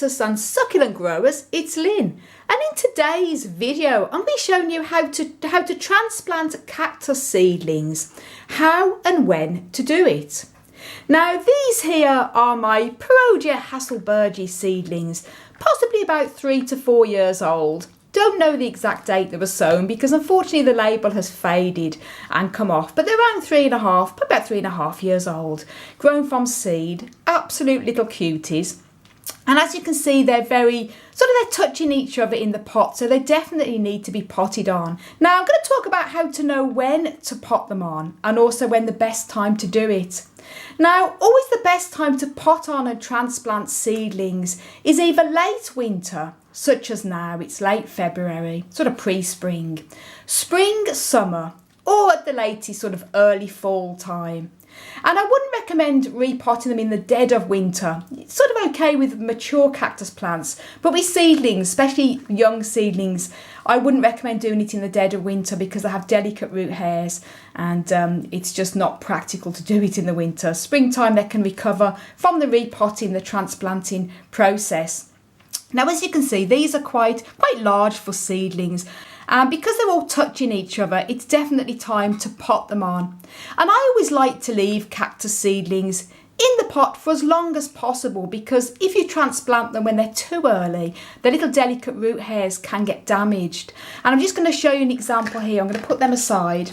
cactus and succulent growers, it's Lynn, and in today's video I'm going to be showing you how to transplant cactus seedlings, how and when to do it. Now these here are my Perogia Hasselbergi seedlings, possibly about 3 to 4 years old. Don't know the exact date they were sown because unfortunately the label has faded and come off, but they're around 3.5 years old, grown from seed, absolute little cuties. And as you can see, they're they're touching each other in the pot, so they definitely need to be potted on. Now I'm going to talk about how to know when to pot them on and also when the best time to do it. Now, always the best time to pot on and transplant seedlings is either late winter, such as now, it's late February, sort of pre-spring, spring, summer, or at the latest sort of early fall time. And I wouldn't recommend repotting them in the dead of winter. It's sort of okay with mature cactus plants, but with seedlings, especially young seedlings, I wouldn't recommend doing it in the dead of winter because they have delicate root hairs and it's just not practical to do it in the winter. Springtime they can recover from the repotting, the transplanting process. Now as you can see, these are quite large for seedlings. And because they're all touching each other, it's definitely time to pot them on. And I always like to leave cactus seedlings in the pot for as long as possible, because if you transplant them when they're too early, the little delicate root hairs can get damaged. And I'm just going to show you an example here. I'm going to put them aside.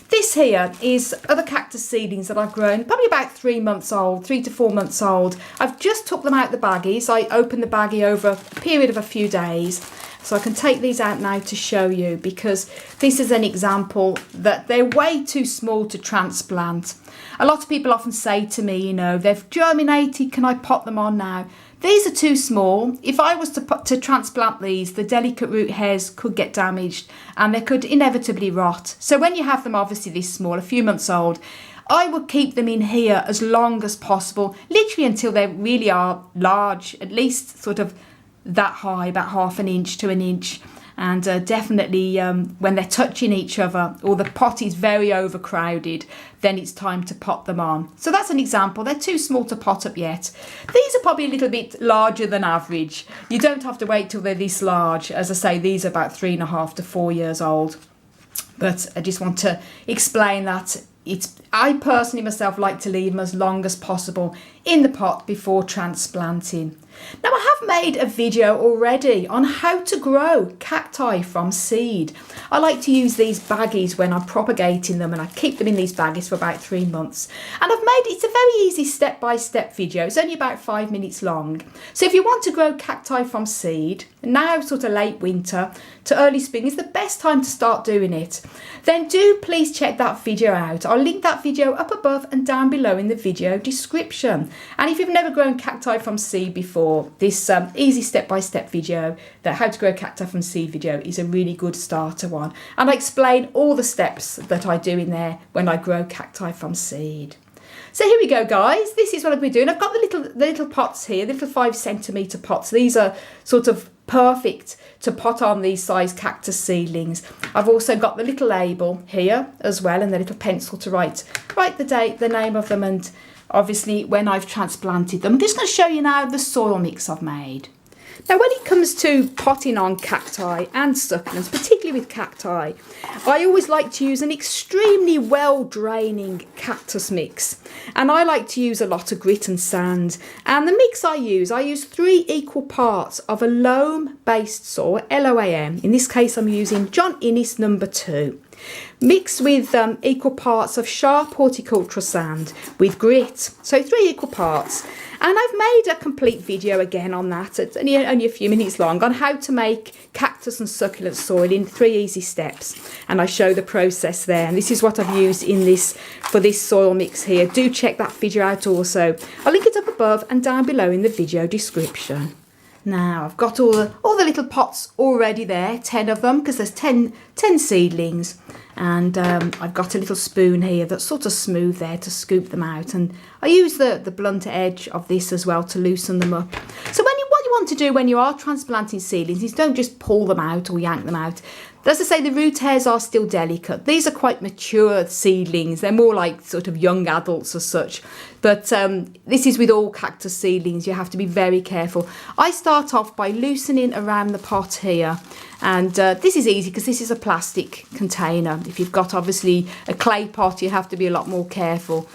This here is other cactus seedlings that I've grown, probably about 3 to 4 months old. I've just took them out the baggies. I opened the baggie over a period of a few days. So I can take these out now to show you, because this is an example that they're way too small to transplant. A lot of people often say to me, you know, they've germinated, can I pot them on now? These are too small. If I was to transplant these, the delicate root hairs could get damaged and they could inevitably rot. So when you have them obviously this small, a few months old, I would keep them in here as long as possible, literally until they really are large, at least sort of that high, about 1/2 inch to 1 inch, and definitely when they're touching each other or the pot is very overcrowded, then it's time to pot them on. So that's an example. They're too small to pot up yet. These are probably a little bit larger than average. You don't have to wait till they're this large. As I say, these are about 3.5 to 4 years old, but I just want to explain that I personally myself like to leave them as long as possible in the pot before transplanting. Now I have made a video already on how to grow cacti from seed. I like to use these baggies when I'm propagating them, and I keep them in these baggies for about 3 months. And it's a very easy step-by-step video. It's only about 5 minutes long. So if you want to grow cacti from seed, now sort of late winter to early spring is the best time to start doing it. Then do please check that video out. I'll link that video up above and down below in the video description. And if you've never grown cacti from seed before, this easy step-by-step video, that how to grow cacti from seed video, is a really good starter one. And I explain all the steps that I do in there when I grow cacti from seed. So here we go, guys. This is what I've been doing. I've got the little pots here, the little 5 centimetre pots. These are sort of perfect to pot on these size cactus seedlings. I've also got the little label here as well, and the little pencil to write the date, the name of them, and obviously when I've transplanted them. I'm just going to show you now the soil mix I've made. Now when it comes to potting on cacti and succulents, particularly with cacti, I always like to use an extremely well draining cactus mix, and I like to use a lot of grit and sand. And the mix I use 3 equal parts of a loam based soil, LOAM. In this case I'm using John Innes number 2. Mixed with equal parts of sharp horticultural sand with grit, so 3 equal parts. And I've made a complete video again on that. It's only a few minutes long, on how to make cactus and succulent soil in 3 easy steps. And I show the process there. And this is what I've used for this soil mix here. Do check that video out also. I'll link it up above and down below in the video description. Now I've got all the little pots already there, 10 of them, because there's 10 seedlings. And I've got a little spoon here that's sort of smooth there to scoop them out, and I use the blunt edge of this as well to loosen them up. So what you want to do when you are transplanting seedlings is don't just pull them out or yank them out. As I say, the root hairs are still delicate. These are quite mature seedlings. They're more like sort of young adults as such. But this is with all cactus seedlings. You have to be very careful. I start off by loosening around the pot here. And this is easy because this is a plastic container. If you've got obviously a clay pot, you have to be a lot more careful.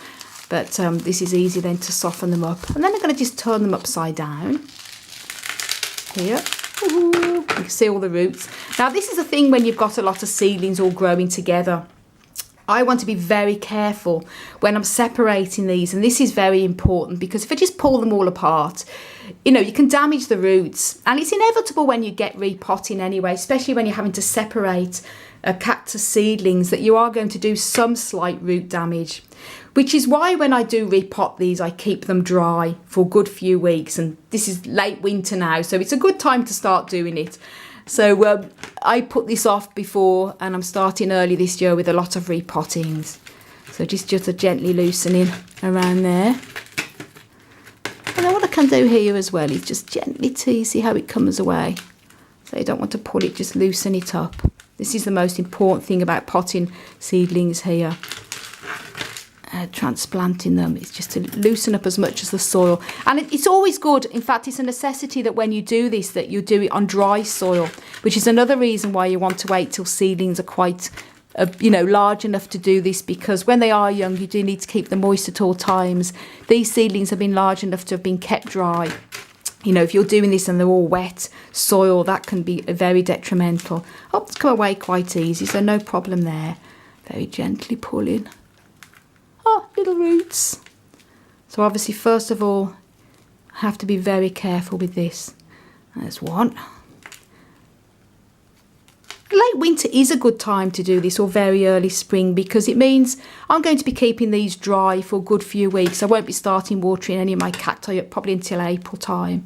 But this is easy then to soften them up. And then I'm going to just turn them upside down. Here. Ooh, you can see all the roots. Now this is the thing when you've got a lot of seedlings all growing together. I want to be very careful when I'm separating these, and this is very important because if I just pull them all apart, you know, you can damage the roots, and it's inevitable when you get repotting anyway, especially when you're having to separate cactus seedlings, that you are going to do some slight root damage, which is why when I do repot these, I keep them dry for a good few weeks. And this is late winter now, so it's a good time to start doing it. So I put this off before, and I'm starting early this year with a lot of repottings. So just a gently loosening around there. And then what I can do here as well is just gently see how it comes away. So you don't want to pull it, just loosen it up. This is the most important thing about potting seedlings here. Transplanting them, it's just to loosen up as much as the soil, and it's always good, in fact it's a necessity that when you do this, that you do it on dry soil, which is another reason why you want to wait till seedlings are quite large enough to do this, because when they are young you do need to keep them moist at all times. These seedlings have been large enough to have been kept dry. You know, if you're doing this and they're all wet soil, that can be very detrimental. Oh, it's come away quite easy, so no problem there. Very gently pulling. Oh, little roots. So obviously, first of all, I have to be very careful with this. There's one. Late winter is a good time to do this, or very early spring, because it means I'm going to be keeping these dry for a good few weeks. I won't be starting watering any of my cacti up probably until April time.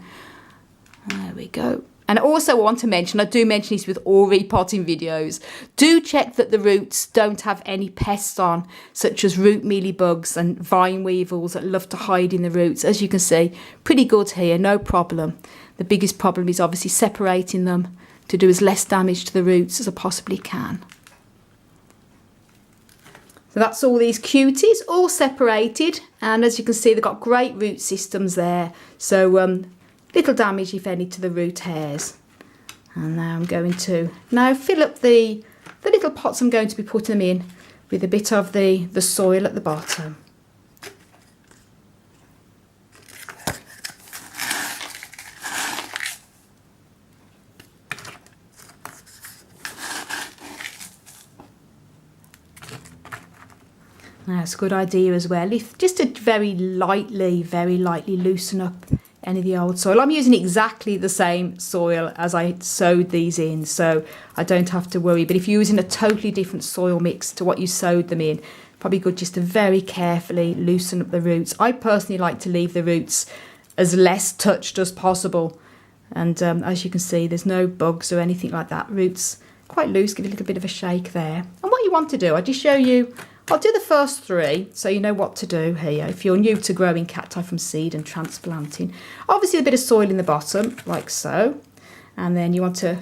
There we go. And I also want to mention, I do mention this with all repotting videos, do check that the roots don't have any pests on, such as root mealybugs and vine weevils that love to hide in the roots. As you can see, pretty good here, no problem. The biggest problem is obviously separating them to do as less damage to the roots as I possibly can. So that's all these cuties, all separated. And as you can see, they've got great root systems there. So little damage, if any, to the root hairs. And now I'm going to fill up the little pots I'm going to be putting them in with a bit of the soil at the bottom. That's a good idea as well. If just to very lightly loosen up any of the old soil. I'm using exactly the same soil as I sowed these in, so I don't have to worry. But if you're using a totally different soil mix to what you sowed them in, probably good just to very carefully loosen up the roots. I personally like to leave the roots as less touched as possible. And as you can see, there's no bugs or anything like that. Roots quite loose, give it a little bit of a shake there. And what you want to do, I'll just show you. I'll do the first three so you know what to do here if you're new to growing cacti from seed and transplanting. Obviously a bit of soil in the bottom, like so. And then you want to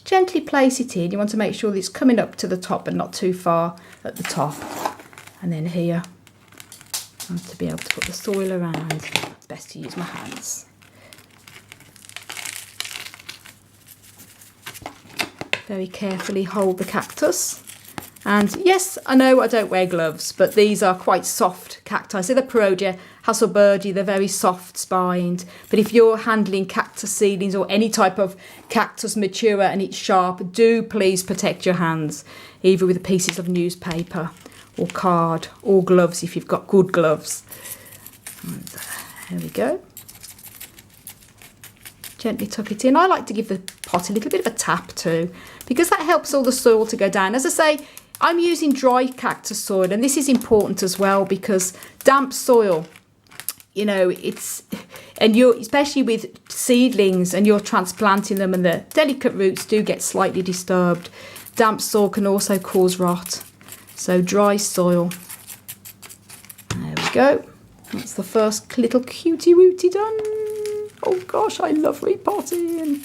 gently place it in. You want to make sure that it's coming up to the top but not too far at the top. And then here, I want to be able to put the soil around. It's best to use my hands. Very carefully hold the cactus. And yes, I know I don't wear gloves, but these are quite soft cacti. So the Perogia Hasselbergi, they're very soft spined. But if you're handling cactus seedlings or any type of cactus mature and it's sharp, do please protect your hands, either with pieces of newspaper or card or gloves if you've got good gloves. And there we go. Gently tuck it in. I like to give the pot a little bit of a tap too, because that helps all the soil to go down. As I say, I'm using dry cactus soil, and this is important as well because damp soil, you know, especially with seedlings and you're transplanting them and the delicate roots do get slightly disturbed. Damp soil can also cause rot. So dry soil. There we go. That's the first little cutie wootie done. Oh gosh, I love repotting.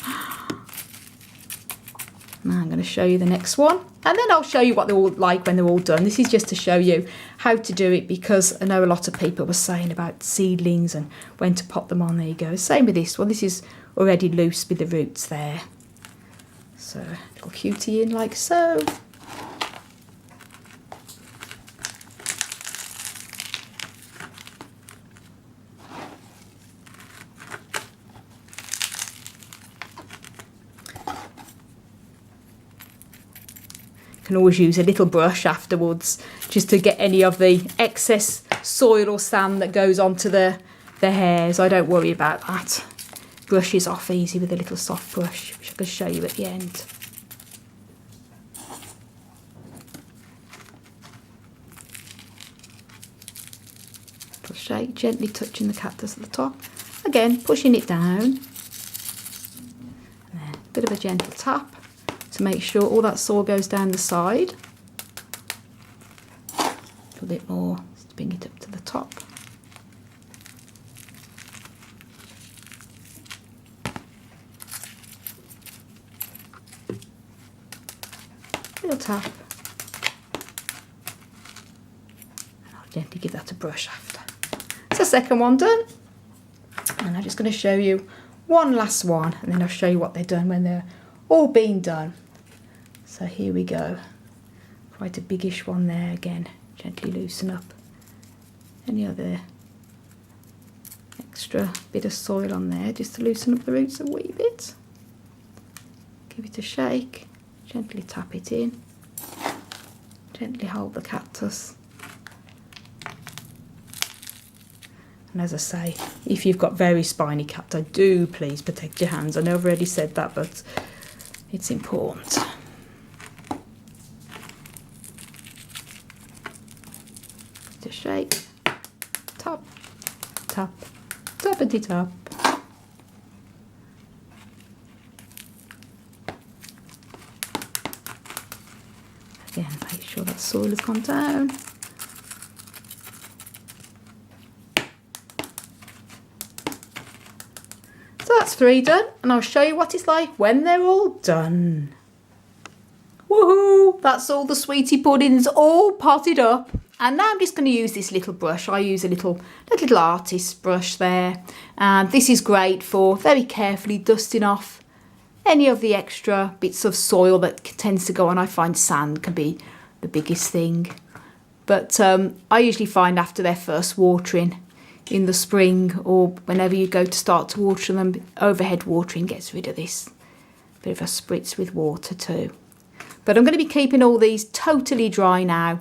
Now I'm going to show you the next one, and then I'll show you what they're all like when they're all done. This is just to show you how to do it, because I know a lot of people were saying about seedlings and when to pot them on. There you go. Same with this one. This is already loose with the roots there. So little cutie in like so. Can always use a little brush afterwards just to get any of the excess soil or sand that goes onto the hairs. I don't worry about that. Brushes off easy with a little soft brush, which I can show you at the end. Little shake, gently touching the cactus at the top. Again, pushing it down. And then a bit of a gentle tap to make sure all that soil goes down the side. A little bit more to bring it up to the top. Little tap. And I'll gently give that a brush after. It's the second one done. And I'm just going to show you one last one, and then I'll show you what they've done when they're all been done. So here we go. Quite a biggish one there again. Gently loosen up any other extra bit of soil on there, just to loosen up the roots a wee bit. Give it a shake. Gently tap it in. Gently hold the cactus. And as I say, if you've got very spiny cacti, do please protect your hands. I know I've already said that, but it's important. Just shake, tap, tap, tappity tap. Again, make sure that soil has gone down. So that's 3 done, and I'll show you what it's like when they're all done. Woohoo! That's all the sweetie puddings all potted up. And now I'm just going to use this little brush. I use a little artist brush there. And this is great for very carefully dusting off any of the extra bits of soil that tends to go on. I find sand can be the biggest thing. But I usually find after their first watering in the spring, or whenever you go to start to water them, overhead watering gets rid of this. Bit of a spritz with water too. But I'm going to be keeping all these totally dry now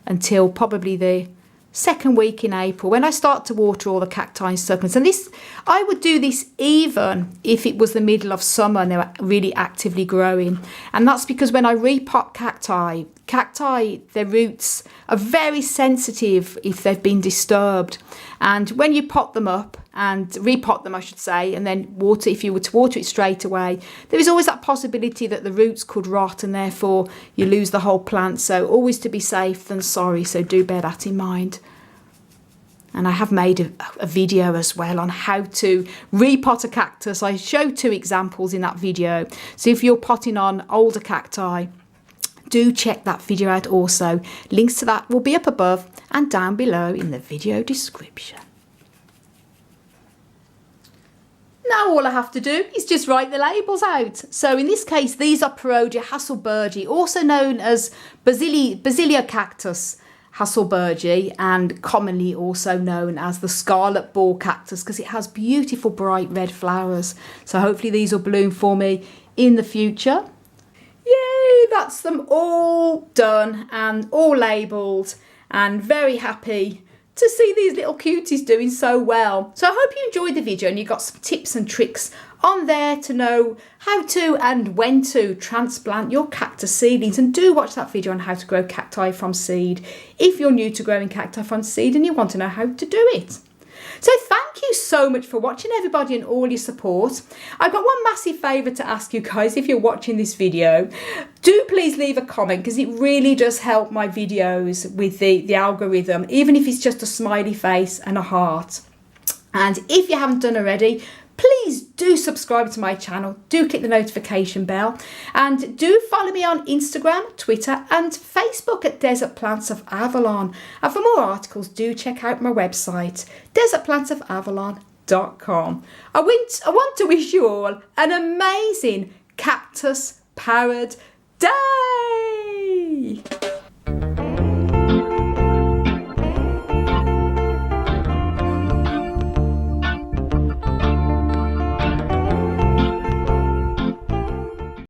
until probably the second week in April, when I start to water all the cacti and succulents. And this, I would do this even if it was the middle of summer and they were really actively growing. And that's because when I repot cacti, their roots are very sensitive if they've been disturbed. And when you pot them up and repot them, I should say, and then water, if you were to water it straight away, there is always that possibility that the roots could rot and therefore you lose the whole plant. So always to be safe than sorry, so do bear that in mind. And I have made a video as well on how to repot a cactus. I show 2 examples in that video. So if you're potting on older cacti, do check that video out also. Links to that will be up above and down below in the video description. Now all I have to do is just write the labels out. So in this case, these are Perodia hasselbergi, also known as Basilia cactus hasselbergi, and commonly also known as the scarlet ball cactus, because it has beautiful bright red flowers. So hopefully these will bloom for me in the future. Yay, that's them all done and all labelled, and very happy to see these little cuties doing so well. So I hope you enjoyed the video and you got some tips and tricks on there to know how to and when to transplant your cactus seedlings. And do watch that video on how to grow cacti from seed if you're new to growing cacti from seed and you want to know how to do it. So thank you so much for watching, everybody, and all your support. I've got one massive favour to ask you guys. If you're watching this video, do please leave a comment, because it really does help my videos with the algorithm, even if it's just a smiley face and a heart. And if you haven't done already, please do subscribe to my channel, do click the notification bell, and do follow me on Instagram, Twitter and Facebook at Desert Plants of Avalon. And for more articles, do check out my website, desertplantsofavalon.com. I want to wish you all an amazing cactus powered day.